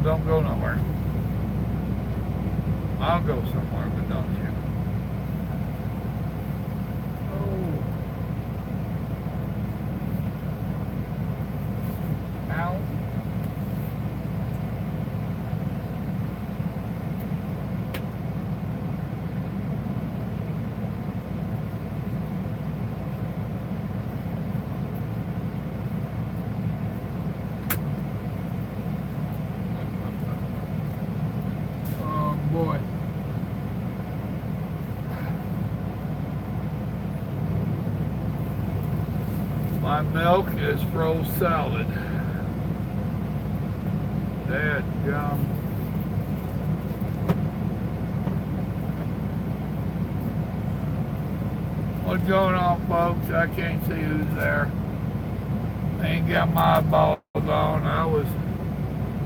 Don't go nowhere. I'll go somewhere, but don't you? Oh, ow. Oh boy. My milk is froze salad. Dadgum. What's going on, folks? I can't see who's there. I ain't got my eyeballs on. I was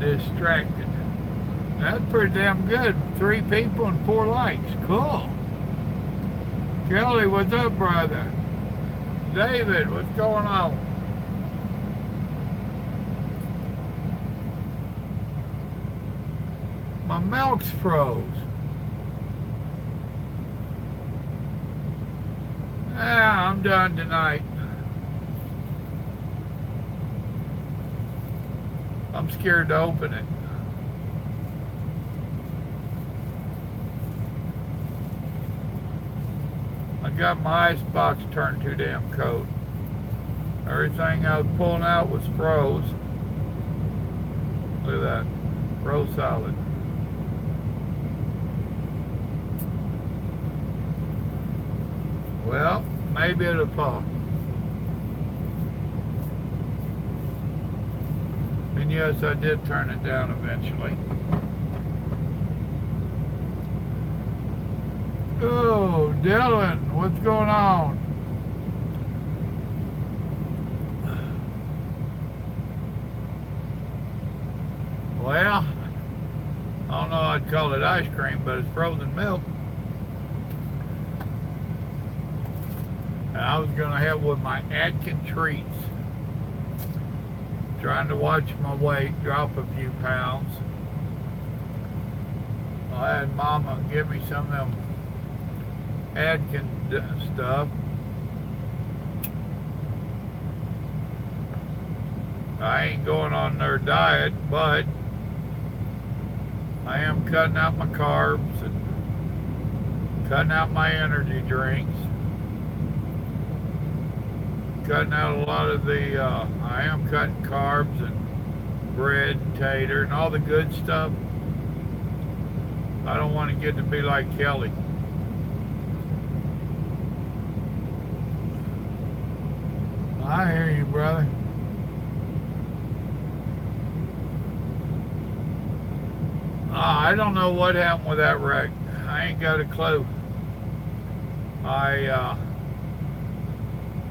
distracted. That's pretty damn good. 3 people and 4 likes. Cool. Kelly, what's up, brother? David, what's going on? My milk's froze. Yeah, I'm done tonight. I'm scared to open it. I got my ice box turned too damn cold. Everything I was pulling out was froze. Look at that. Froze solid. Well, maybe it'll pop. And yes, I did turn it down eventually. Oh, Dylan, what's going on? Well, I don't know I'd call it ice cream, but it's frozen milk. And I was going to have with my Atkin treats. Trying to watch my weight, drop a few pounds. I had Mama give me some of them Atkin stuff. I ain't going on their diet, but I am cutting out my carbs and cutting out my energy drinks. Cutting out a lot of the, I am cutting carbs and bread and tater and all the good stuff. I don't want to get to be like Kelly. I hear you, brother. I don't know what happened with that wreck. I ain't got a clue. I,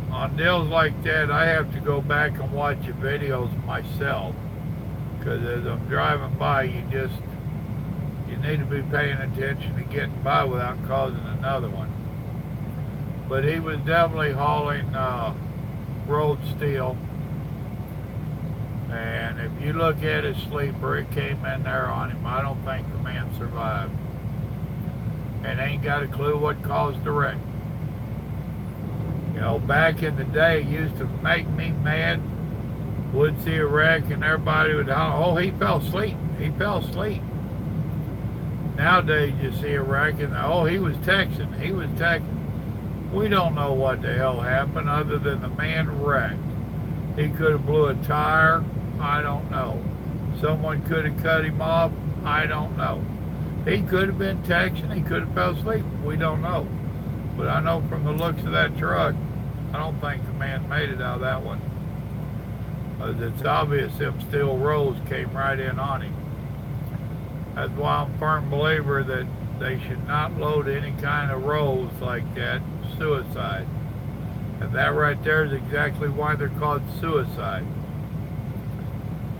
on deals like that, I have to go back and watch the videos myself. Because as I'm driving by, you need to be paying attention to getting by without causing another one. But he was definitely hauling road steel. And if you look at his sleeper, it came in there on him. I don't think the man survived. And ain't got a clue what caused the wreck. You know, back in the day, it used to make me mad. Would see a wreck and everybody would holler, oh, he fell asleep. He fell asleep. Nowadays, you see a wreck and, oh, he was texting. He was texting. We don't know what the hell happened other than the man wrecked. He could have blew a tire. I don't know. Someone could have cut him off. I don't know. He could have been texting. He could have fell asleep. We don't know. But I know from the looks of that truck, I don't think the man made it out of that one. It's obvious them steel rolls came right in on him. That's why I'm a firm believer that they should not load any kind of rolls like that. Suicide. And that right there is exactly why they're called suicide.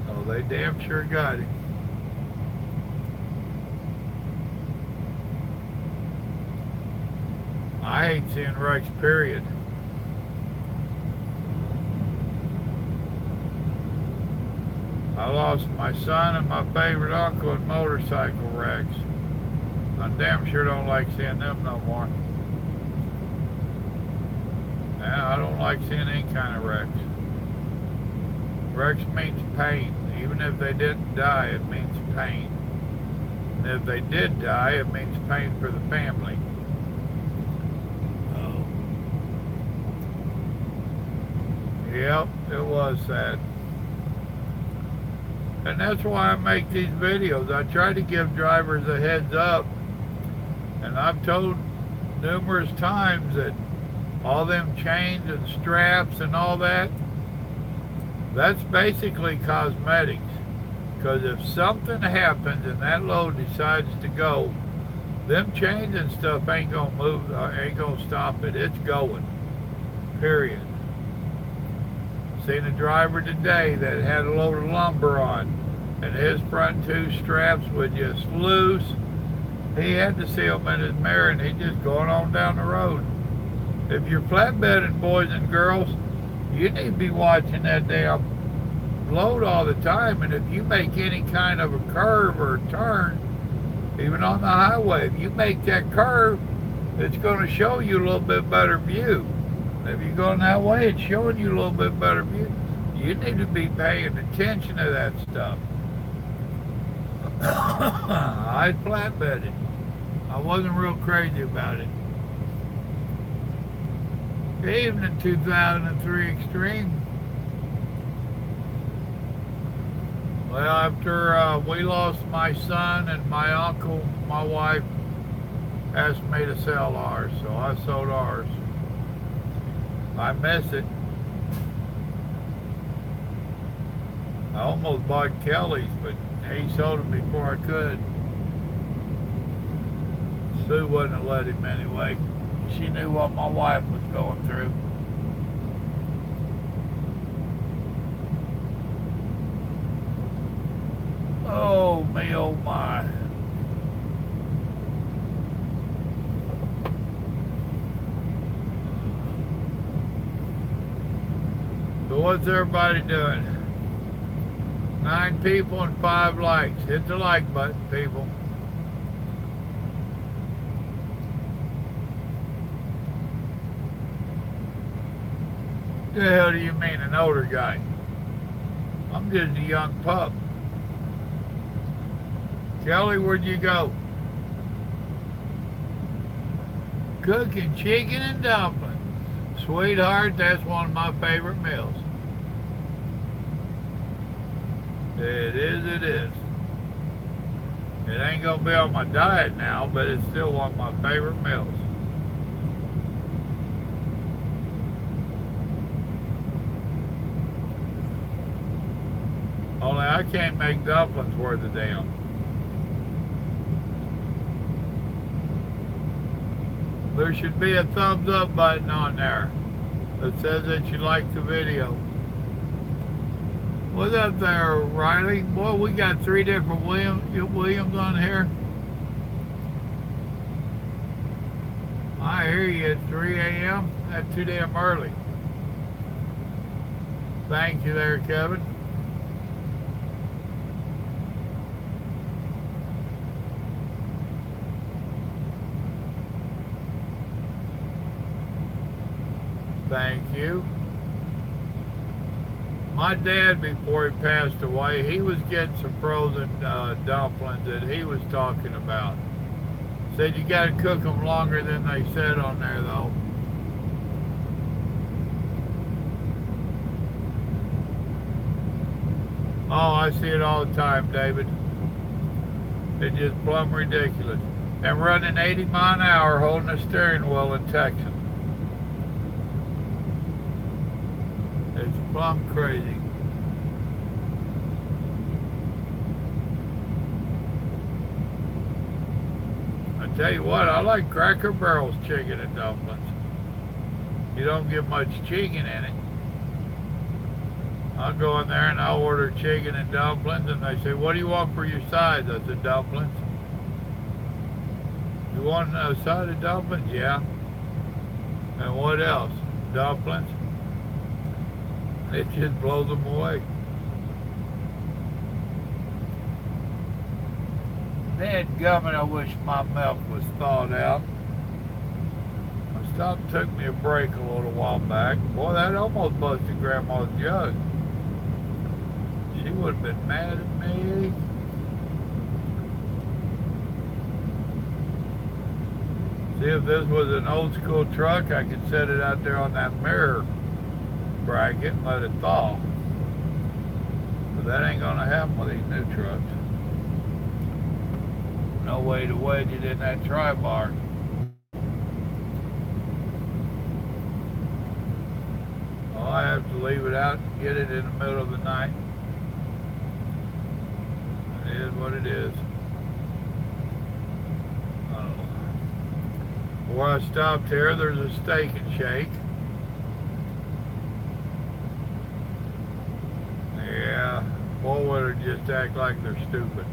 Oh, they damn sure got him. I hate seeing wrecks, period. I lost my son and my favorite uncle in motorcycle wrecks. I damn sure don't like seeing them no more. Yeah, I don't like seeing any kind of wrecks. Wrecks means pain. Even if they didn't die, it means pain. And if they did die, it means pain for the family. Oh. Yep, it was sad. And that's why I make these videos. I try to give drivers a heads up. And I've told numerous times that all them chains and straps and all that, that's basically cosmetics. Because if something happens and that load decides to go, them chains and stuff ain't gonna move, ain't gonna stop it. It's going. Period. Seen a driver today that had a load of lumber on, and his front two straps would just loose. He had to see them in his mirror, and he just going on down the road. If you're flatbedding, boys and girls, you need to be watching that damn load all the time. And if you make any kind of a curve or a turn, even on the highway, if you make that curve, it's going to show you a little bit better view. If you're going that way, it's showing you a little bit better view. You need to be paying attention to that stuff. I flatbedded. I wasn't real crazy about it. Even in 2003 Extreme. Well, after we lost my son and my uncle, my wife asked me to sell ours, so I sold ours. I miss it. I almost bought Kelly's, but he sold it before I could. Sue wouldn't let him anyway. She knew what my wife was going through. Oh, me, oh, my. So what's everybody doing? 9 people and 5 likes. Hit the like button, people. The hell do you mean, an older guy? I'm just a young pup. Kelly, where'd you go? Cooking chicken and dumplings. Sweetheart, that's one of my favorite meals. It is, it is. It ain't gonna be on my diet now, but it's still one of my favorite meals. Only I can't make dumplings worth a damn. There should be a thumbs up button on there that says that you like the video. What's up there, Riley? Boy, we got 3 different Williams on here. I hear you at 3 a.m. That's too damn early. Thank you there, Kevin. Thank you. My dad, before he passed away, he was getting some frozen dumplings that he was talking about. Said you got to cook them longer than they said on there, though. Oh, I see it all the time, David. It's just plumb ridiculous. And running 80 miles an hour holding a steering wheel in Texas. It's plumb crazy. I tell you what, I like Cracker Barrel's chicken and dumplings. You don't get much chicken in it. I'll go in there and I'll order chicken and dumplings, and they say, what do you want for your sides? I said, dumplings. You want a side of dumplings? Yeah. And what else? Dumplings. It just blows them away. Dadgummit, I wish my milk was thawed out. I stopped and took me a break a little while back. Boy, that almost busted Grandma's jug. She would have been mad at me. See, if this was an old school truck, I could set it out there on that mirror bracket and let it thaw. But that ain't gonna happen with these new trucks. No way to wedge it in that tri-bar. Well, I have to leave it out and get it in the middle of the night. It is what it is. Where I stopped here, there's a Steak and Shake. Yeah, four-wheelers just act like they're stupid.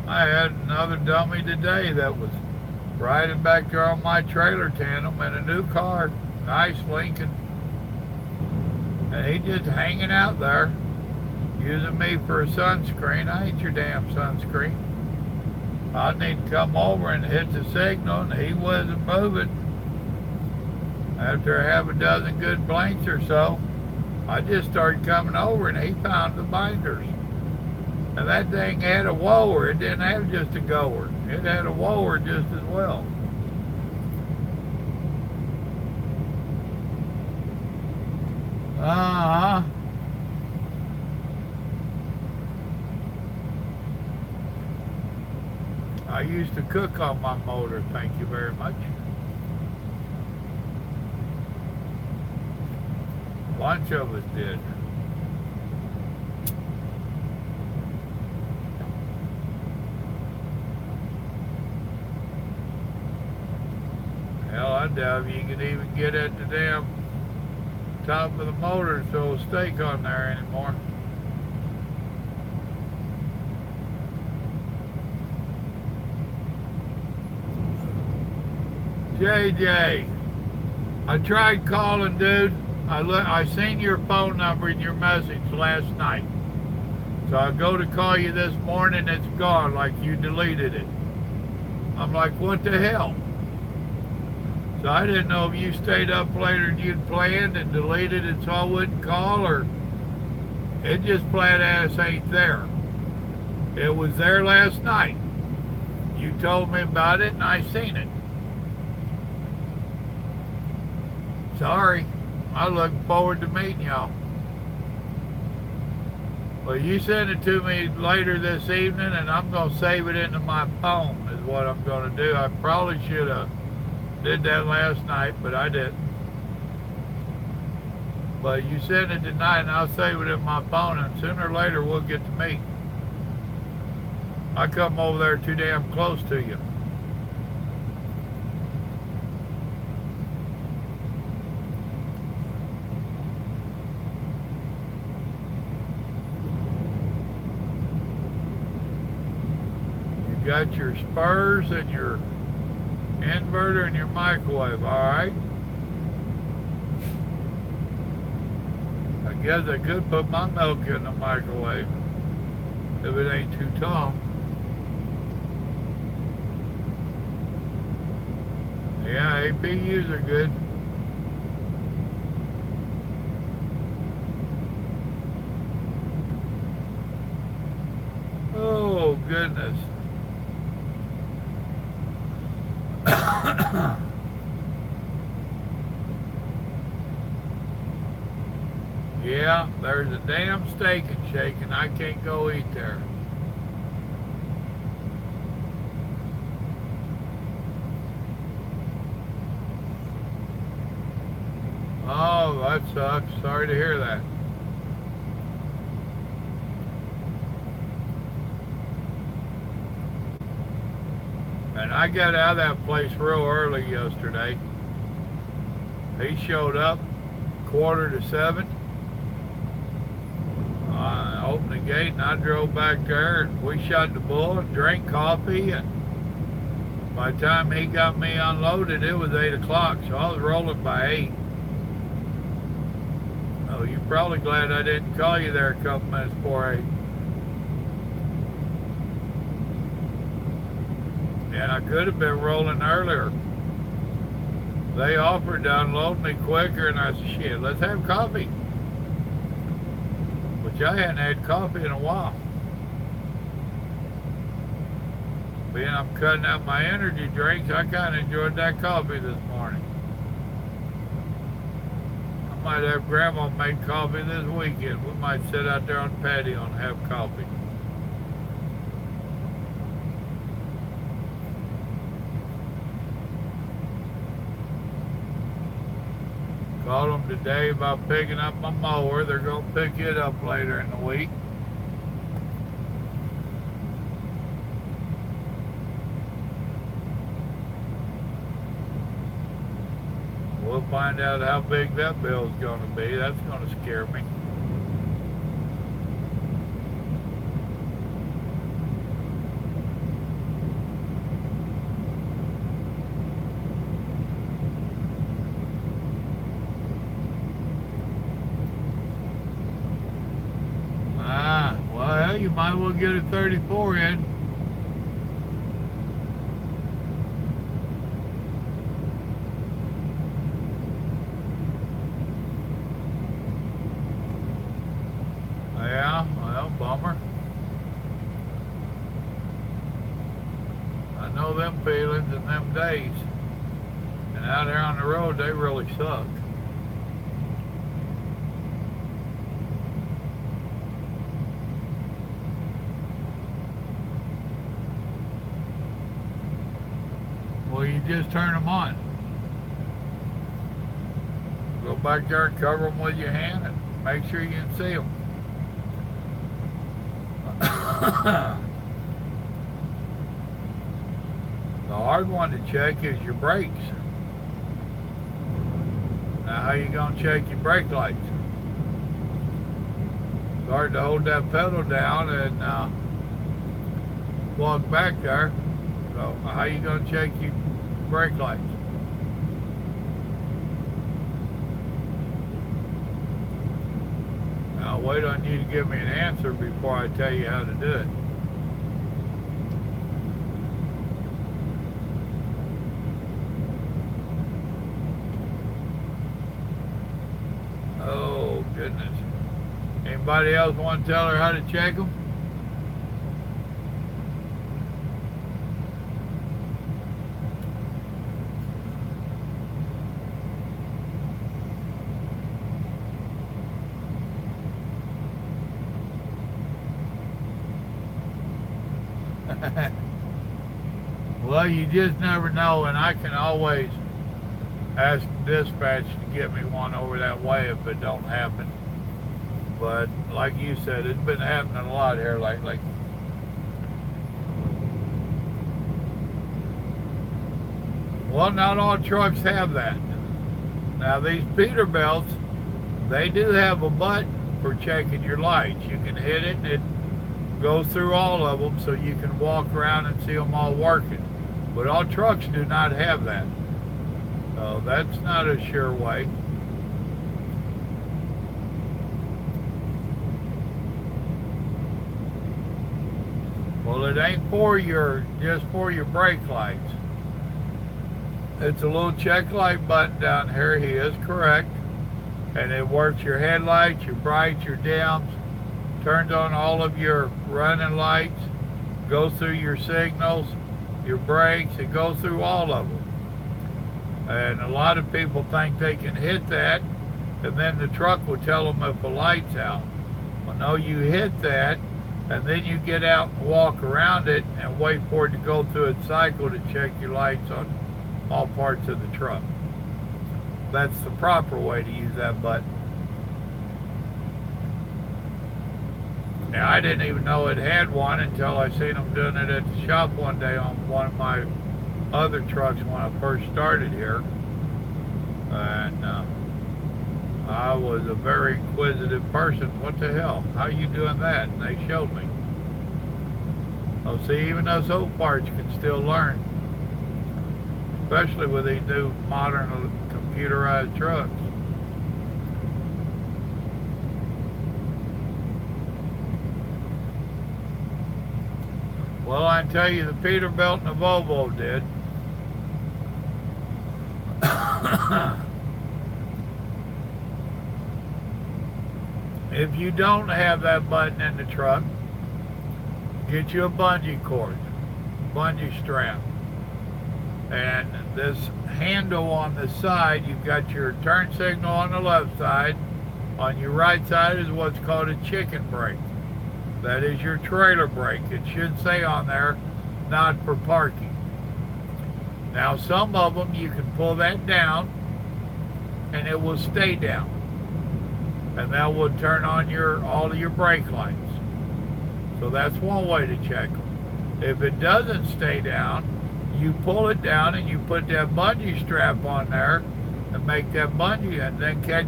I had another dummy today that was riding back there on my trailer tandem in a new car, nice Lincoln. And he just hanging out there, using me for a sunscreen. I ain't your damn sunscreen. I need to come over and hit the signal, and he wasn't moving. After half a dozen good blinks or so, I just started coming over, and he found the binders. And that thing had a whoa-er. It didn't have just a goer. It had a whoa-er just as well. Uh-huh. I used to cook on my motor, thank you very much. A bunch of us did. Hell, I doubt if you can even get at the damn top of the motor to throw a steak on there anymore. JJ, I tried calling, dude. I seen your phone number in your message last night. So I go to call you this morning, it's gone, like you deleted it. I'm like, what the hell? So I didn't know if you stayed up later than you'd planned and deleted it so I wouldn't call, or it just flat ass ain't there. It was there last night. You told me about it and I seen it. Sorry. I look forward to meeting y'all. Well, you send it to me later this evening and I'm going to save it into my phone is what I'm going to do. I probably should have did that last night, but I didn't. But you send it tonight and I'll save it in my phone, and sooner or later we'll get to meet. I come over there too damn close to you. You got your spurs and your inverter and your microwave, all right? I guess I could put my milk in the microwave if it ain't too tall. Yeah, APUs are good. Oh, goodness. Yeah, there's a damn Steak and Shake and I can't go eat there. Oh, that sucks. Sorry to hear that. And I got out of that place real early yesterday. He showed up 6:45. I opened the gate and I drove back there and we shot the bull and drank coffee, and by the time he got me unloaded it was 8 o'clock, so I was rolling by 8. Oh, you're probably glad I didn't call you there a couple minutes before 8. And I could have been rolling earlier. They offered to unload me quicker, and I said, shit, let's have coffee. Which I hadn't had coffee in a while. Being I'm cutting out my energy drinks, I kind of enjoyed that coffee this morning. I might have Grandma make coffee this weekend. We might sit out there on the patio and have coffee. Called them today about picking up my mower. They're going to pick it up later in the week. We'll find out how big that bill's going to be. That's going to scare me. Well, you might as well get a 34 in. Yeah, well, bummer. I know them feelings and them days. And out there on the road, they really suck. Well, you just turn them on. Go back there and cover them with your hand and make sure you can see them. The hard one to check is your brakes. Now, how you gonna check your brake lights? It's hard to hold that pedal down and walk back there. So how you gonna check your brake lights? I'll wait on you to give me an answer before I tell you how to do it. Oh, goodness. Anybody else want to tell her how to check them? Well, you just never know, and I can always ask dispatch to get me one over that way if it don't happen. But like you said, it's been happening a lot here lately. Well, not all trucks have that. Now these Peterbilts, they do have a button for checking your lights. You can hit it and it goes through all of them so you can walk around and see them all working. But all trucks do not have that. So that's not a sure way. Well, it ain't for just for your brake lights. It's a little check light button down here. He is correct. And it works your headlights, your brights, your dims, turns on all of your running lights, goes through your signals, your brakes, it goes through all of them. And a lot of people think they can hit that and then the truck will tell them if the light's out. Well, no, you hit that and then you get out and walk around it and wait for it to go through its cycle to check your lights on all parts of the truck. That's the proper way to use that button. Now, I didn't even know it had one until I seen them doing it at the shop one day on one of my other trucks when I first started here. And I was a very inquisitive person. What the hell? How are you doing that? And they showed me. Oh, see, even those old parts can still learn. Especially with these new modern computerized trucks. Well, I can tell you the Peterbilt and the Volvo did. If you don't have that button in the truck, get you a bungee cord, bungee strap. And this handle on the side, you've got your turn signal on the left side. On your right side is what's called a chicken brake. That is your trailer brake. It should say on there, not for parking. Now some of them you can pull that down and it will stay down. And that will turn on all of your brake lights. So that's one way to check them. If it doesn't stay down, you pull it down and you put that bungee strap on there and make that bungee, and then catch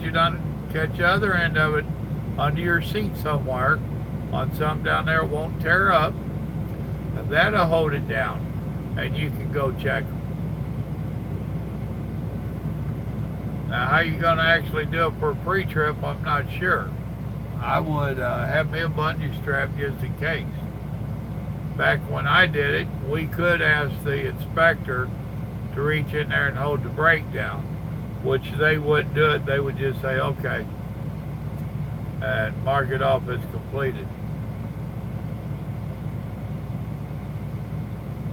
the other end of it under your seat somewhere on some down there. It won't tear up, and that'll hold it down and you can go check them. Now how you gonna actually do it for a pre-trip, I'm not sure. I would have me a bungee strap just in case. Back when I did it, we could ask the inspector to reach in there and hold the brake down, which they wouldn't do it. They would just say, okay, and mark it off as completed.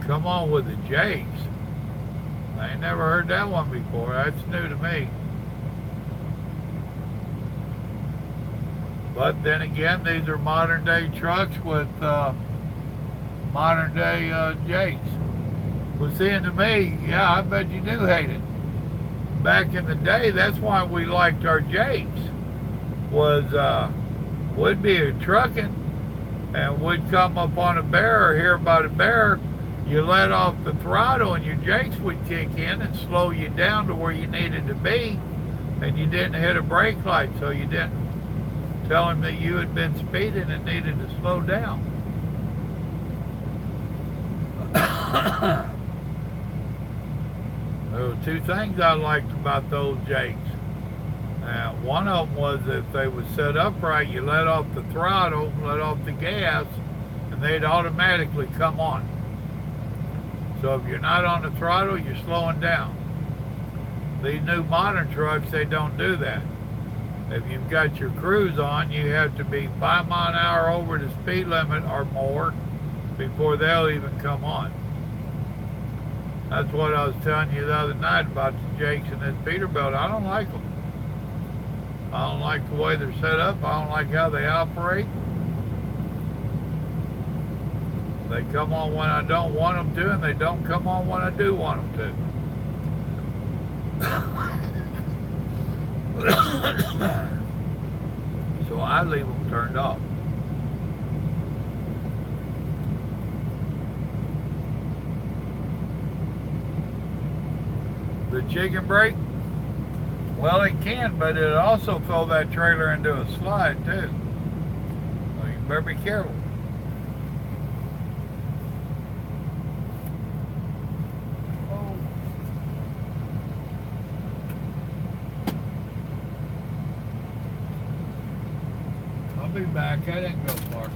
Come on with the Jakes. I ain't never heard that one before. That's new to me. But then again, these are modern day trucks with modern day Jakes. Well, seeing to me, yeah, I bet you do hate it. Back in the day, that's why we liked our Jakes. Was we'd be trucking and we'd come up on a bear or hear about a bear. You let off the throttle and your Jakes would kick in and slow you down to where you needed to be, and you didn't hit a brake light, so you didn't tell him that you had been speeding and needed to slow down. There were two things I liked about those Jakes. One of them was if they were set up right, you let off the throttle, let off the gas, and they'd automatically come on. So if you're not on the throttle, you're slowing down. These new modern trucks, they don't do that. If you've got your cruise on, you have to be 5 miles an hour over the speed limit or more before they'll even come on. That's what I was telling you the other night about the Jakes and this Peterbilt. I don't like them. I don't like the way they're set up. I don't like how they operate. They come on when I don't want them to, and they don't come on when I do want them to. So I leave them turned off. The chicken brake, well, it can, but it'll also throw that trailer into a slide too. So you better be careful. I'll be back. I didn't go far.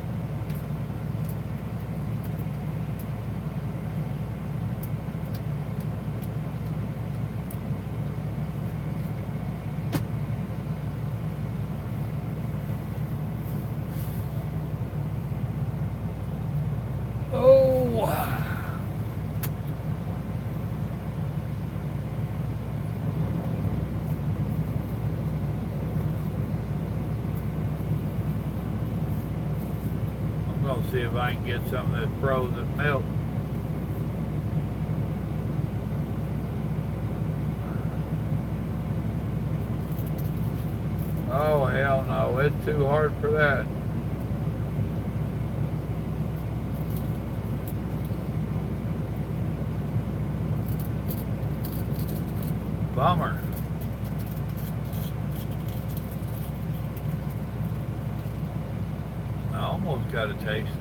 See if I can get some of this frozen milk. Oh, hell no, it's too hard for that. Bummer. I almost got a taste.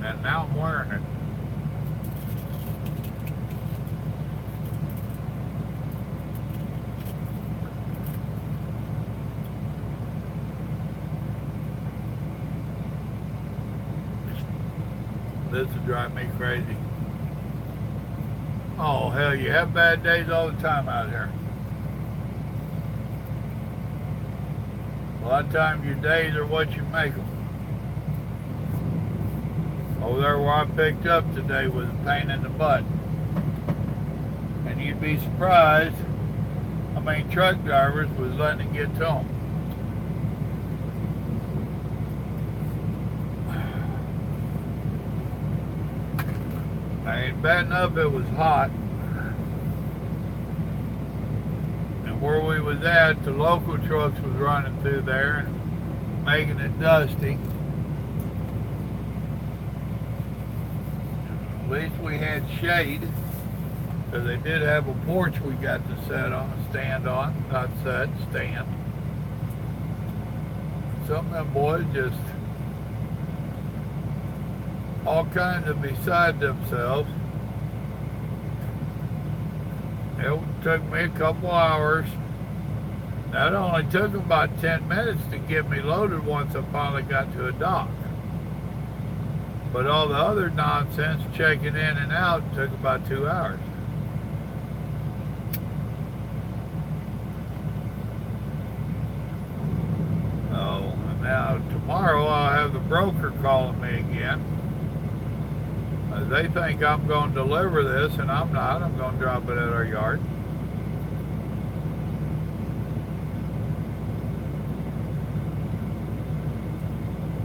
And now I'm wearing it. This would drive me crazy. Oh, hell, you have bad days all the time out here. A lot of times your days are what you make them. Over there where I picked up today was a pain in the butt. And you'd be surprised how many truck drivers was letting it get to them. I ain't bad enough it was hot. And where we was at, the local trucks was running through there and making it dusty. At least we had shade, because they did have a porch we got to stand on, not set, stand. Some of them boys just all kinds of beside themselves. It took me a couple hours. That only took about 10 minutes to get me loaded once I finally got to a dock. But all the other nonsense, checking in and out, took about 2 hours. Oh, and now tomorrow I'll have the broker calling me again. They think I'm going to deliver this, and I'm not. I'm going to drop it at our yard.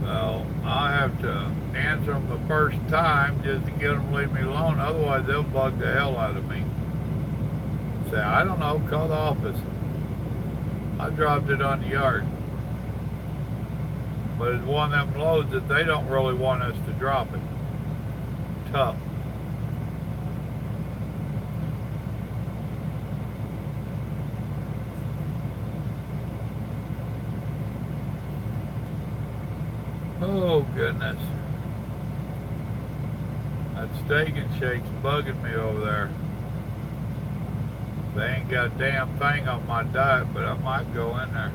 So I'll have to answer them the first time just to get them to leave me alone. Otherwise, they'll bug the hell out of me. Say, I don't know, call the office. I dropped it on the yard. But it's one of them loads that they don't really want us to drop it. Tough. Oh goodness. That Steak and Shake's bugging me over there. They ain't got a damn thing on my diet, but I might go in there.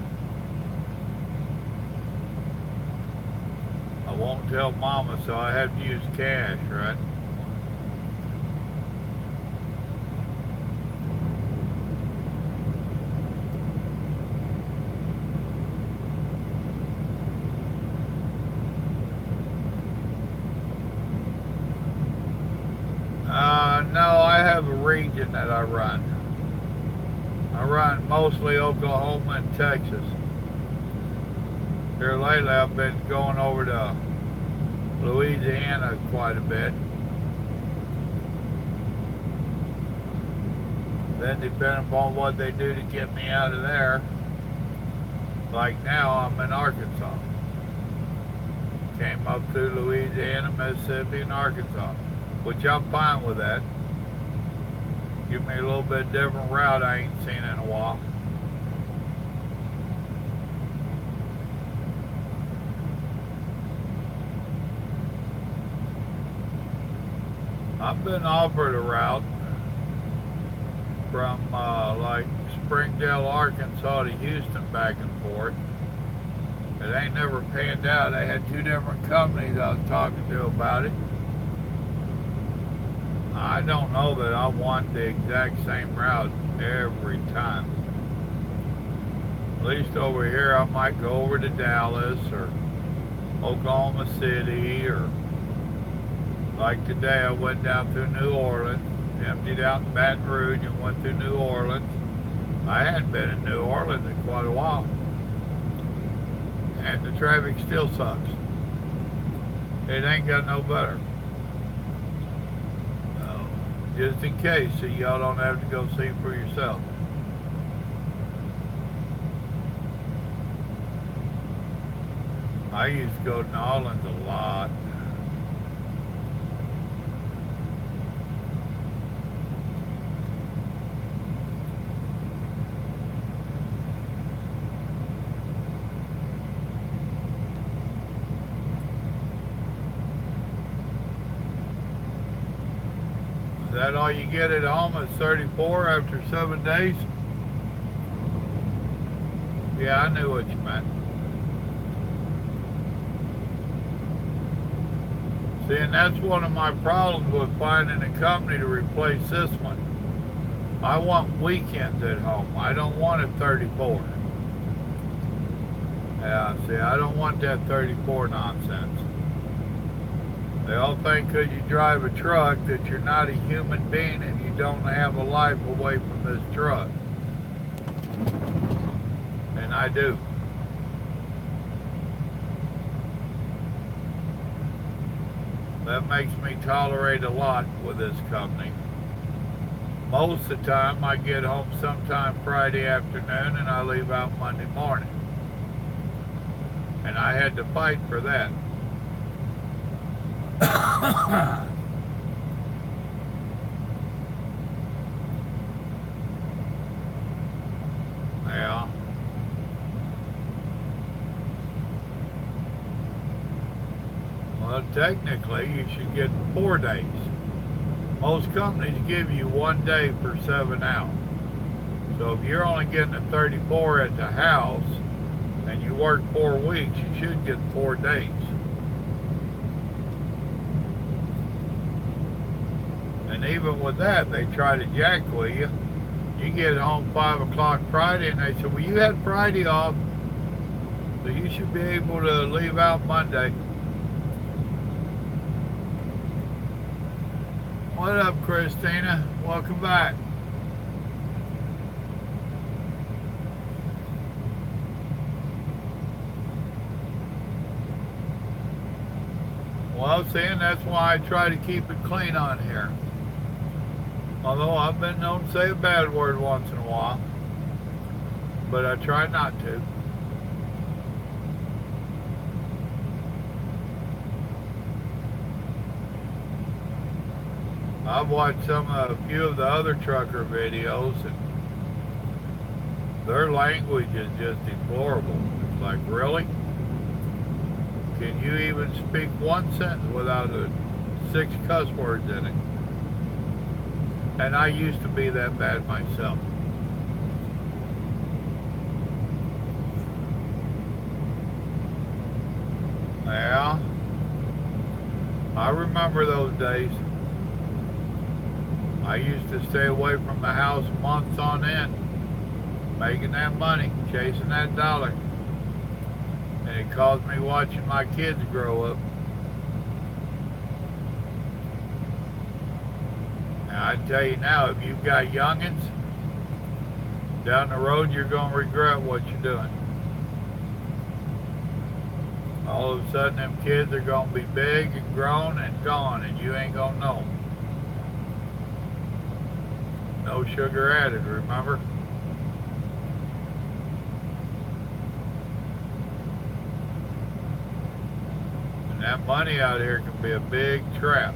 I won't tell Mama, so I have to use cash, right? No, I have a region that I run. I run mostly Oklahoma and Texas. Here lately I've been going over to Louisiana quite a bit. Then depending upon what they do to get me out of there, like now I'm in Arkansas. Came up through Louisiana, Mississippi, and Arkansas, which I'm fine with that. Give me a little bit different route I ain't seen in a while. I've been offered a route from like Springdale, Arkansas to Houston back and forth. It ain't never panned out. I had two different companies I was talking to about it. I don't know that I want the exact same route every time. At least over here I might go over to Dallas or Oklahoma City, or like today I went down through New Orleans, emptied out in Baton Rouge and went through New Orleans. I hadn't been in New Orleans in quite a while. And the traffic still sucks. It ain't got no better. Just in case, so y'all don't have to go see for yourself. I used to go to New Orleans a lot. Is that all you get at home is 34 after 7 days? Yeah, I knew what you meant. See, and that's one of my problems with finding a company to replace this one. I want weekends at home. I don't want a 34. Yeah, see, I don't want that 34 nonsense. They all think because you drive a truck that you're not a human being and you don't have a life away from this truck. And I do. That makes me tolerate a lot with this company. Most of the time I get home sometime Friday afternoon and I leave out Monday morning. And I had to fight for that. Yeah. Well, technically, you should get 4 days. Most companies give you 1 day per 7 hours. So if you're only getting a 34 at the house and you work 4 weeks, you should get 4 days. And even with that, they try to jack with you. You get home 5 o'clock Friday and they say, well, you had Friday off, so you should be able to leave out Monday. What up, Christina? Welcome back. Well, see, and that's why I try to keep it clean on here. Although I've been known to say a bad word once in a while, but I try not to. I've watched a few of the other trucker videos, and their language is just deplorable. It's like, really? Can you even speak one sentence without 6 cuss words in it? And I used to be that bad myself. Yeah, I remember those days. I used to stay away from the house months on end, making that money, chasing that dollar. And it caused me watching my kids grow up. And I tell you now, if you've got youngins, down the road you're going to regret what you're doing. All of a sudden them kids are going to be big and grown and gone, and you ain't going to know them. No sugar added, remember? And that money out here can be a big trap.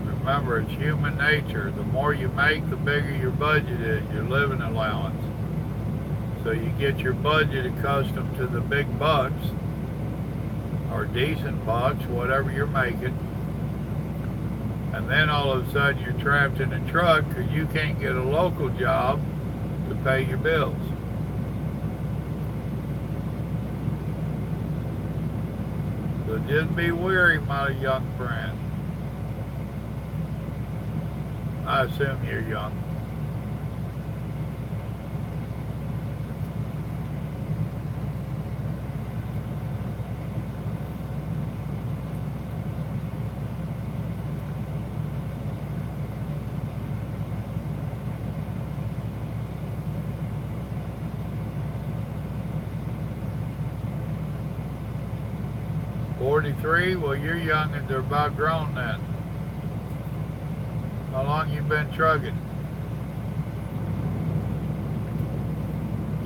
Remember, it's human nature. The more you make, the bigger your budget is, your living allowance. So you get your budget accustomed to the big bucks, or decent bucks, whatever you're making. And then all of a sudden you're trapped in a truck because you can't get a local job to pay your bills. So just be wary, my young friend. I assume you're young. .43? Well, you're young and they're about grown then. How long you been trucking?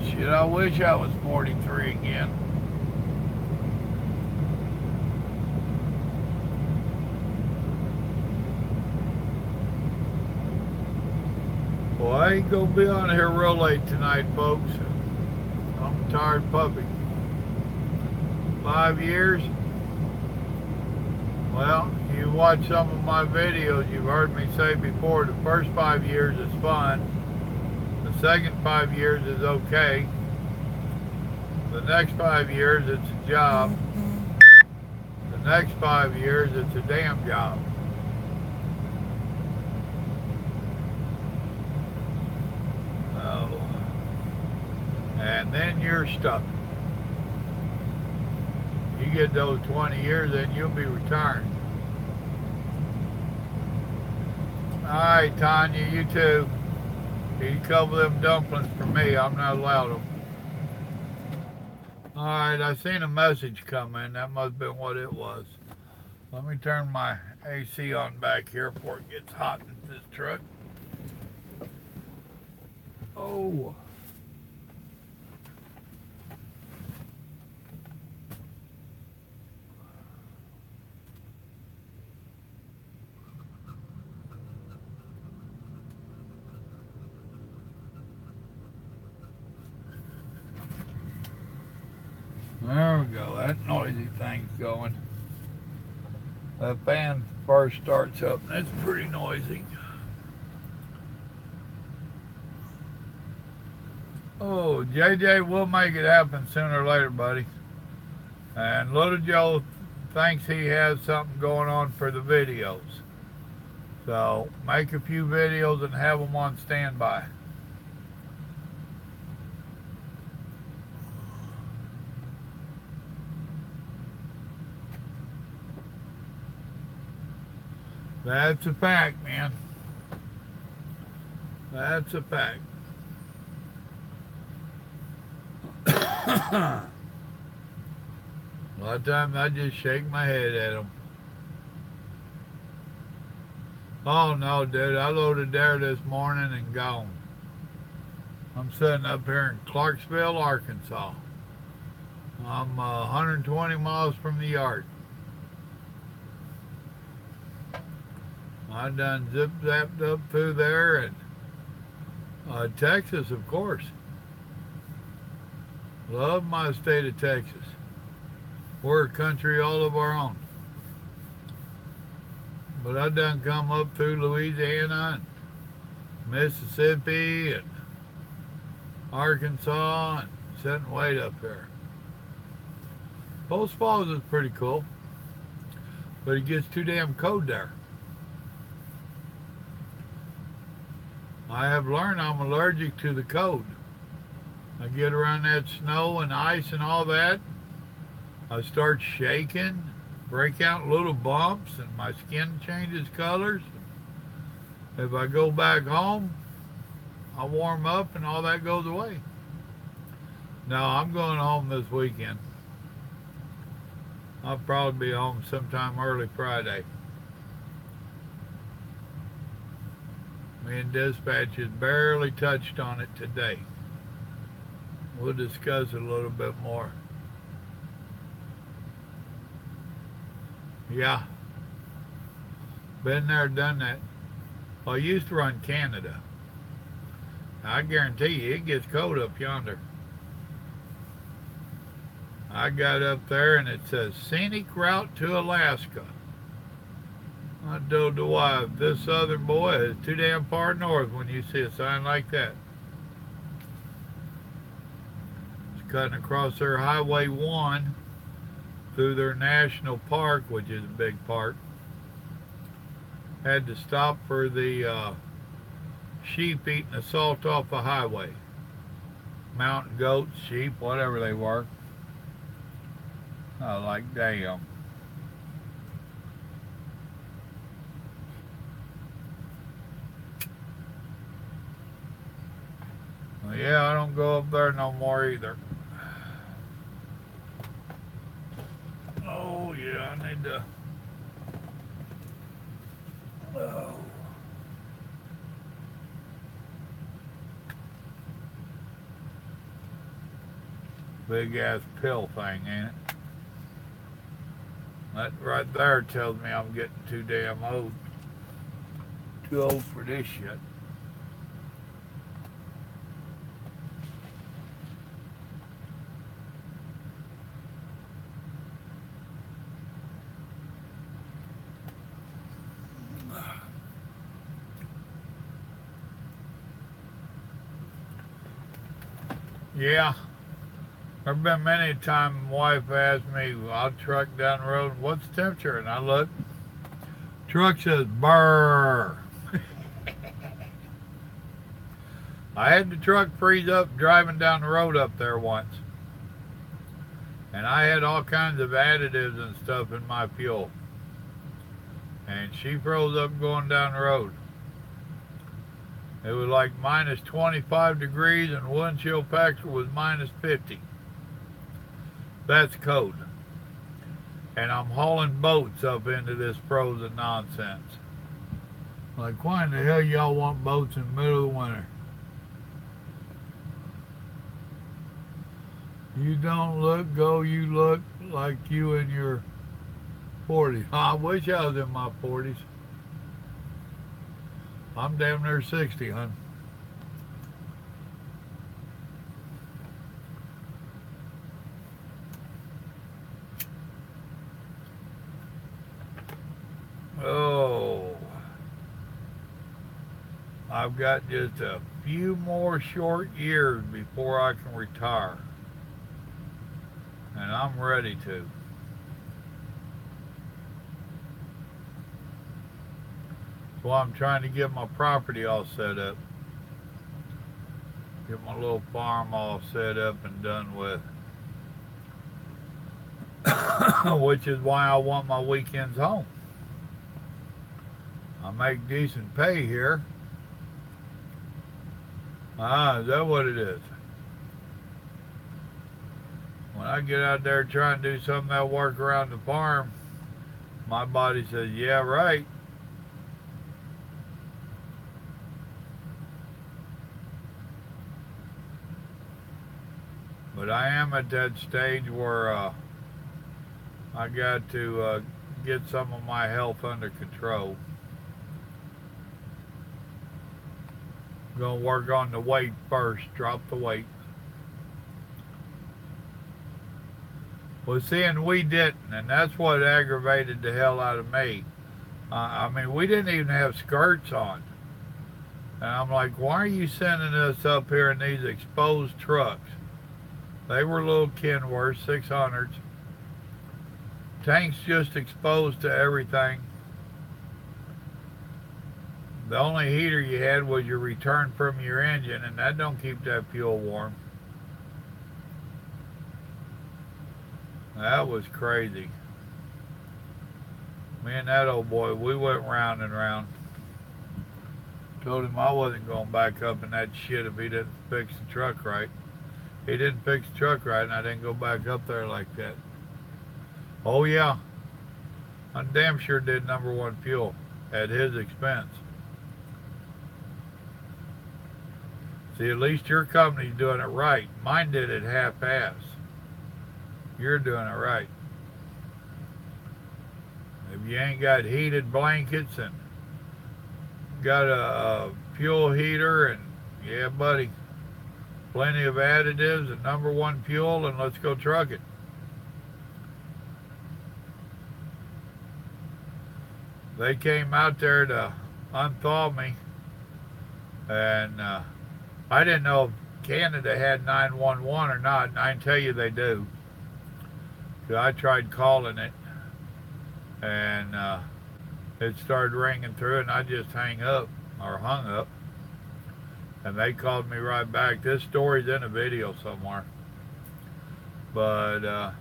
Shit, I wish I was 43 again. Well, I ain't gonna be on here real late tonight, folks. I'm a tired puppy. 5 years? Well, you watch some of my videos, you've heard me say before, the first 5 years is fun. The second 5 years is okay. The next 5 years, it's a job. The next 5 years, it's a damn job. Oh. And then you're stuck. You get those 20 years, then you'll be retired. All right, Tanya, you too. Eat a couple of them dumplings for me. I'm not allowed them. All right, I seen a message come in. That must have been what it was. Let me turn my AC on back here before it gets hot in this truck. Oh. There we go. That noisy thing's going. That fan first starts up, and it's pretty noisy. Oh, JJ will make it happen sooner or later, buddy. And Little Joe thinks he has something going on for the videos. So make a few videos and have them on standby. That's a fact, man. That's a fact. A lot of times I just shake my head at them. Oh no, dude, I loaded there this morning and gone. I'm sitting up here in Clarksville, Arkansas. I'm 120 miles from the yard. I done zip-zapped up through there, and Texas, of course. Love my state of Texas. We're a country all of our own. But I done come up through Louisiana and Mississippi and Arkansas and sitting way up there. Post Falls is pretty cool, but it gets too damn cold there. I have learned I'm allergic to the cold. I get around that snow and ice and all that, I start shaking, break out little bumps, and my skin changes colors. If I go back home, I warm up and all that goes away. No, I'm going home this weekend. I'll probably be home sometime early Friday. Me and dispatch has barely touched on it today. We'll discuss it a little bit more. Yeah. Been there, done that. Well, I used to run Canada. I guarantee you it gets cold up yonder. I got up there and it says scenic route to Alaska. I don't know why this southern boy is too damn far north when you see a sign like that. It's cutting across their Highway 1 through their national park, which is a big park. Had to stop for the sheep eating the salt off the highway. Mountain goats, sheep, whatever they were. I like damn. Well, yeah, I don't go up there no more either. Oh yeah, I need to. Oh. Big ass pill thing, ain't it? That right there tells me I'm getting too damn old. Too old for this shit. Yeah. There have been many times my wife asked me, I'll truck down the road, what's the temperature? And I look, truck says brrr. I had the truck freeze up driving down the road up there once. And I had all kinds of additives and stuff in my fuel. And she froze up going down the road. It was like minus 25 degrees and windshield factor was minus 50. That's code. And I'm hauling boats up into this frozen nonsense. Like, why in the hell y'all want boats in the middle of the winter? You don't you look like you in your 40s. I wish I was in my 40s. I'm damn near 60, hon. Oh, I've got just a few more short years before I can retire. And I'm ready to. So I'm trying to get my property all set up. Get my little farm all set up and done with. Which is why I want my weekends home. I make decent pay here. Is that what it is? When I get out there trying to do some of that work around the farm, my body says, yeah, right. But I am at that stage where I got to get some of my health under control. Gonna work on the weight first, drop the weight. Well, seeing we didn't, and that's what aggravated the hell out of me. I mean, we didn't even have skirts on. And I'm like, why are you sending us up here in these exposed trucks? They were little Kenworths, 600s. Tanks just exposed to everything. The only heater you had was your return from your engine, and that don't keep that fuel warm. That was crazy. Me and that old boy, we went round and round. Told him I wasn't going back up in that shit if he didn't fix the truck right. He didn't fix the truck right, and I didn't go back up there like that. Oh yeah, I damn sure did number one fuel at his expense. See, at least your company's doing it right. Mine did it half-ass. You're doing it right. If you ain't got heated blankets and got a fuel heater and, yeah, buddy, plenty of additives and number one fuel, and let's go truck it. They came out there to unthaw me, and I didn't know if Canada had 911 or not, and I can tell you they do. I tried calling it, and it started ringing through, and I just hung up, and they called me right back. This story's in a video somewhere, but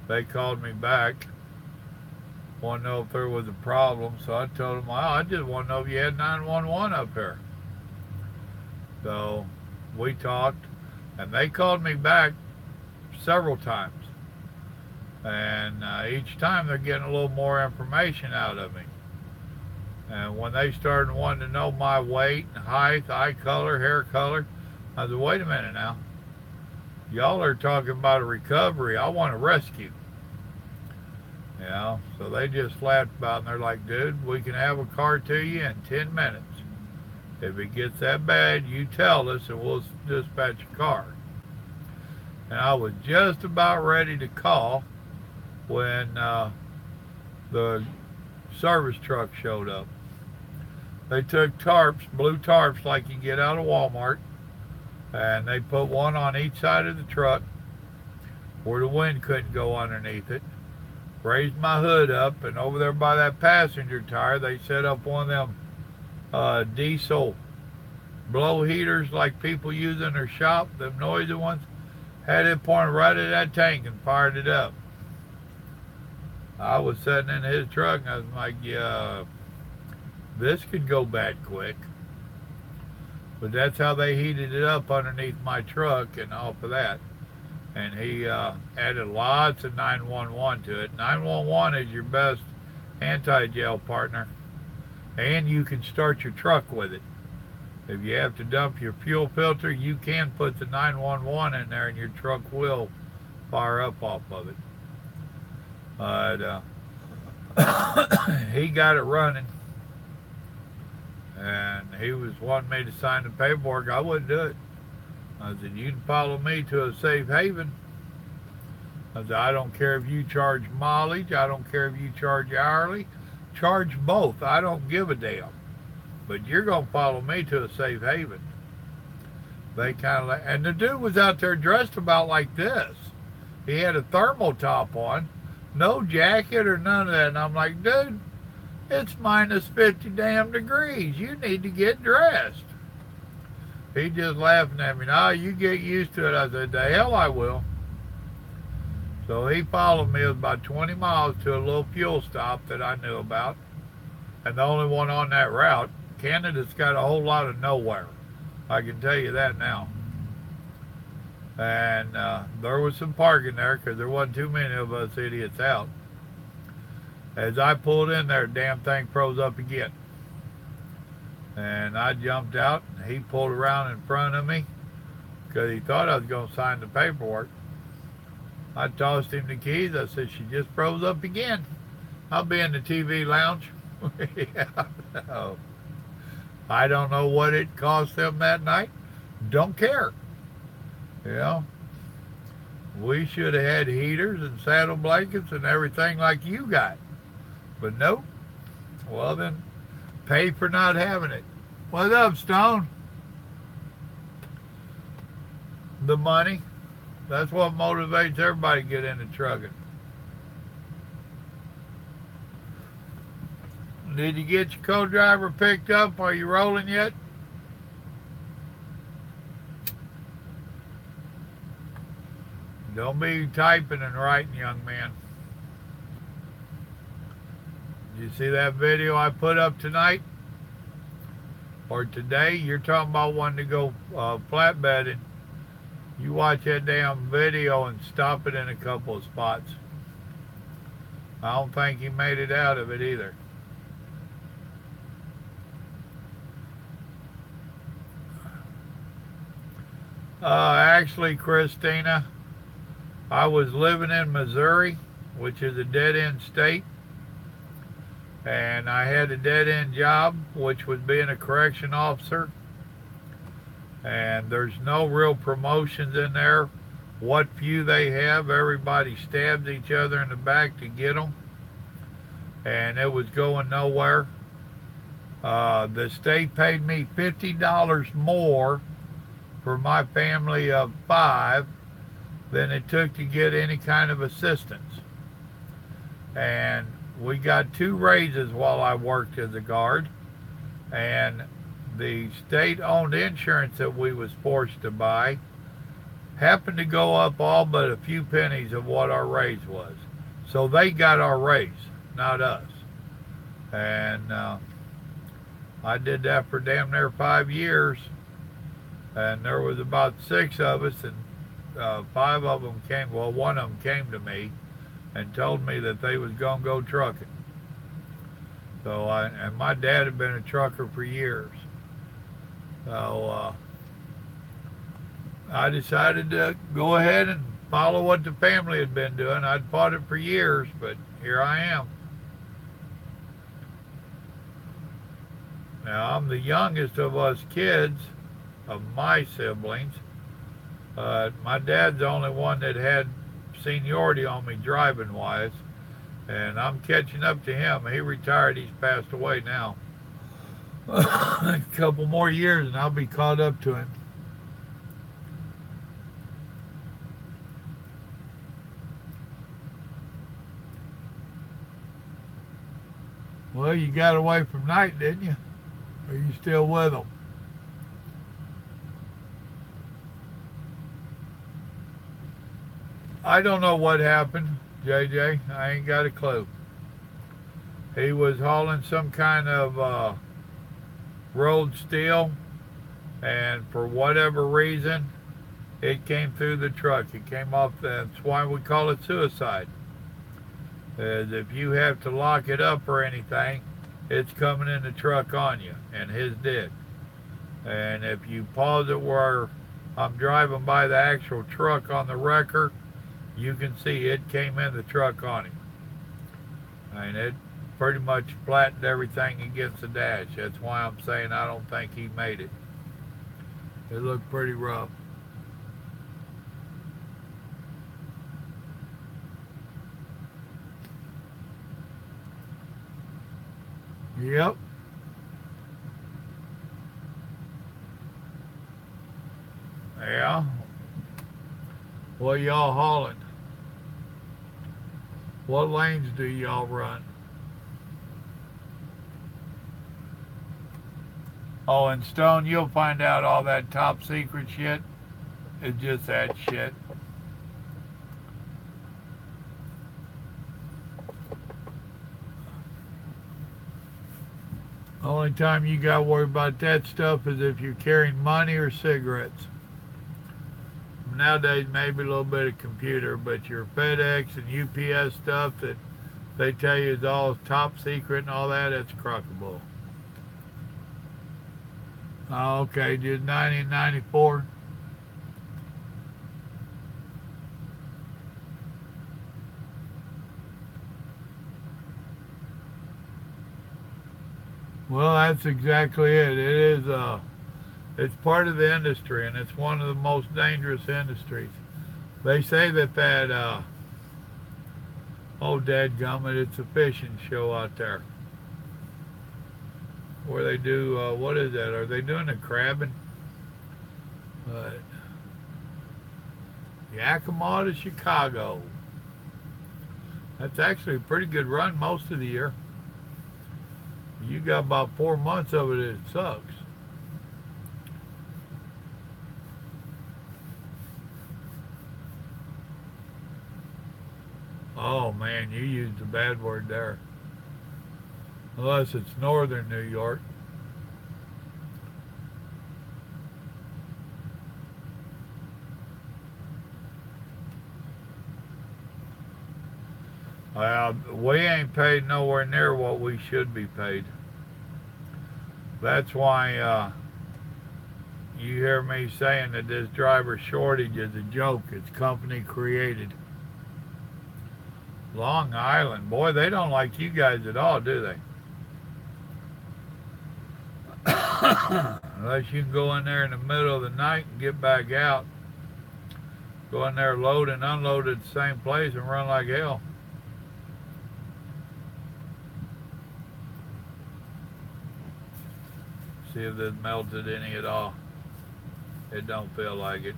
they called me back, wanted to know if there was a problem, so I told them, well, I just want to know if you had 911 up here. So we talked, and they called me back several times. And each time they're getting a little more information out of me. And when they started wanting to know my weight and height, eye color, hair color, I said, wait a minute now. Y'all are talking about a recovery. I want a rescue. You know, so they just laughed about it, and they're like, dude, we can have a car to you in 10 minutes. If it gets that bad, you tell us and we'll dispatch a car. And I was just about ready to call when the service truck showed up. They took tarps, blue tarps like you get out of Walmart, and they put one on each side of the truck, where the wind couldn't go underneath it. Raised my hood up, and over there by that passenger tire, they set up one of them diesel blow heaters like people use in their shop, them noisy ones. Had it pointed right at that tank and fired it up. I was sitting in his truck, and I was like, yeah, this could go bad quick. But that's how they heated it up underneath my truck and off of that. And he added lots of 911 to it. 911 is your best anti-gel partner. And you can start your truck with it. If you have to dump your fuel filter, you can put the 911 in there and your truck will fire up off of it. But he got it running. And he was wanting me to sign the paperwork. I wouldn't do it. I said, you can follow me to a safe haven. I said, I don't care if you charge mileage. I don't care if you charge hourly. Charge both. I don't give a damn. But you're going to follow me to a safe haven. They kind of like, and the dude was out there dressed about like this. He had a thermal top on, no jacket or none of that. And I'm like, dude, it's minus 50 damn degrees. You need to get dressed. He just laughing at me. No, you get used to it. I said, the hell I will. So he followed me. It was about 20 miles to a little fuel stop that I knew about. And the only one on that route. Canada's got a whole lot of nowhere. I can tell you that now. And there was some parking there because there wasn't too many of us idiots out. As I pulled in there, the damn thing froze up again. And I jumped out, and he pulled around in front of me because he thought I was going to sign the paperwork. I tossed him the keys. I said, she just froze up again. I'll be in the TV lounge. Yeah, no. I don't know what it cost them that night. Don't care. You know, we should have had heaters and saddle blankets and everything like you got. But nope. Well, then pay for not having it. What's up, Stone? The money. That's what motivates everybody to get into trucking. Did you get your co-driver picked up? Are you rolling yet? Don't be typing and writing, young man. Did you see that video I put up tonight? Or today? You're talking about wanting to go flatbedding. You watch that damn video and stop it in a couple of spots. I don't think he made it out of it either. Actually, Christina, I was living in Missouri, which is a dead-end state, and I had a dead-end job, which was being a correction officer, and there's no real promotions in there. What few they have, everybody stabs each other in the back to get them, and it was going nowhere. The state paid me $50 more for my family of 5 than it took to get any kind of assistance. And we got 2 raises while I worked as a guard, and the state-owned insurance that we was forced to buy happened to go up all but a few pennies of what our raise was. So they got our raise, not us. And I did that for damn near 5 years. And there was about 6 of us, and 5 of them came, well, one of them came to me and told me that they was going to go trucking. So and my dad had been a trucker for years. So I decided to go ahead and follow what the family had been doing. I'd fought it for years, but here I am. Now, I'm the youngest of us kids, of my siblings. My dad's the only one that had seniority on me driving wise, and I'm catching up to him. He retired, he's passed away now. A couple more years and I'll be caught up to him. Well, you got away from Knight, didn't you? Or are you still with them? I don't know what happened, JJ. I ain't got a clue. He was hauling some kind of rolled steel, and for whatever reason, it came through the truck. It came off. That's why we call it suicide. As if you have to lock it up or anything, it's coming in the truck on you, and his did. And if you pause it where I'm driving by the actual truck on the wrecker, you can see it came in the truck on him. And it pretty much flattened everything against the dash. That's why I'm saying I don't think he made it. It looked pretty rough. Yep. Yeah. What y'all hauling? What lanes do y'all run? Oh, in Stone, you'll find out all that top secret shit. It's just that shit. The only time you got to worry about that stuff is if you're carrying money or cigarettes. Nowadays, maybe a little bit of computer, but your FedEx and UPS stuff that they tell you is all top secret and all that, it's crockable. Oh, okay, just 1994. Well, that's exactly it. It is it's part of the industry, and it's one of the most dangerous industries. They say that oh, dadgummit, it's a fishing show out there where they do, what is that? Are they doing the crabbing? But Yakima to Chicago. That's actually a pretty good run most of the year. You got about 4 months of it, it sucks. Oh man, you used a bad word there. Unless it's northern New York. We ain't paid nowhere near what we should be paid. That's why you hear me saying that this driver shortage is a joke. It's company created. Long Island, boy, they don't like you guys at all, do they? Unless you can go in there in the middle of the night and get back out. Go in there, load and unload at the same place and run like hell. See if this melted any at all. It don't feel like it.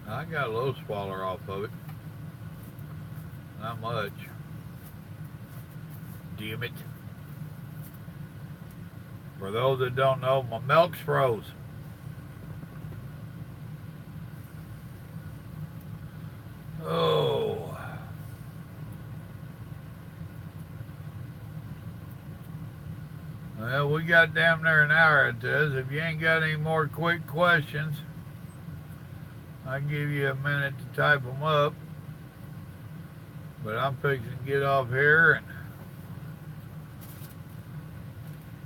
I got a little swaller off of it. Not much. Damn it. For those that don't know, my milk's froze. Oh. Well, we got damn near an hour at this. If you ain't got any more quick questions, I'll give you a minute to type them up. But I'm fixing to get off here and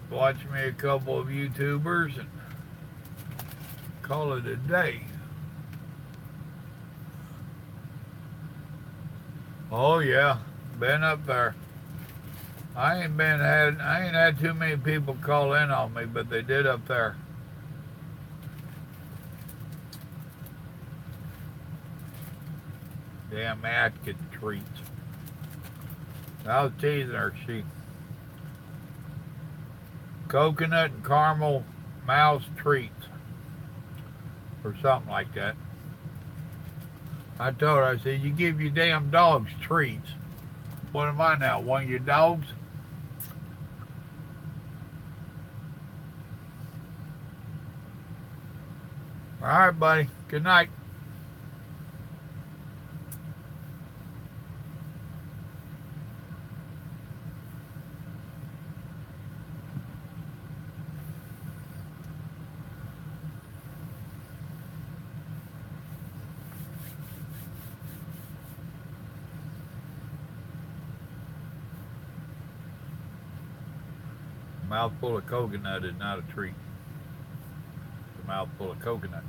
watch me a couple of YouTubers and call it a day. Oh yeah, been up there. I ain't had too many people call in on me, but they did up there. Damn Atkins treats. I was teasing her. She coconut and caramel mouse treats or something like that. I told her, I said, you give your damn dogs treats. What am I now, one of your dogs? All right, buddy. Good night. A mouthful of coconut is not a treat. It's a mouthful of coconut.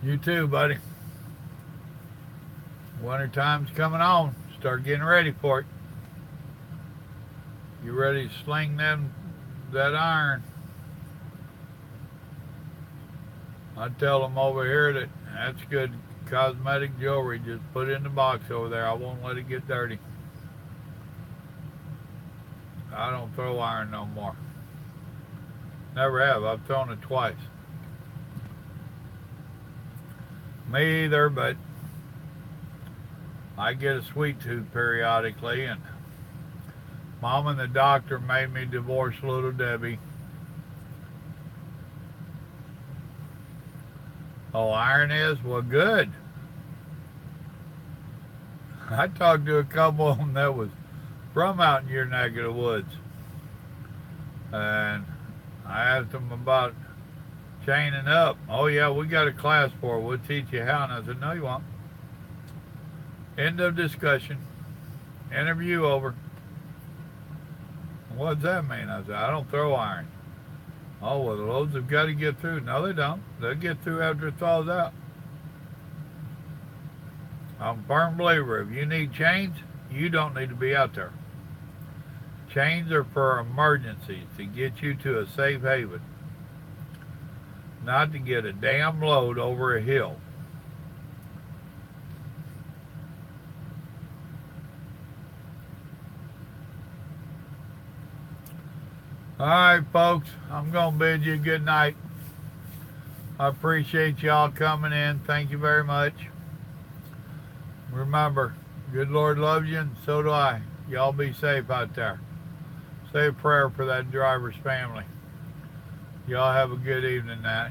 You too, buddy. Winter time's coming on. Start getting ready for it. You ready to sling that iron? I tell them over here that that's good cosmetic jewelry. Just put it in the box over there. I won't let it get dirty. I don't throw iron no more. Never have. I've thrown it twice. Me either, but I get a sweet tooth periodically, and Mom and the doctor made me divorce little Debbie. Oh, iron is? Well, good. I talked to a couple of them that was from out in your neck of the woods, and I asked them about chaining up. Oh, yeah, we got a class for it. We'll teach you how. And I said, no, you won't. End of discussion. Interview over. What does that mean? I said, I don't throw iron. Oh, well, the loads have got to get through. No, they don't. They'll get through after it thaws out. I'm a firm believer. If you need chains, you don't need to be out there. Chains are for emergencies, to get you to a safe haven. Not to get a damn load over a hill. All right, folks, I'm going to bid you good night. I appreciate y'all coming in. Thank you very much. Remember, good Lord loves you, and so do I. Y'all be safe out there. Say a prayer for that driver's family. Y'all have a good evening now.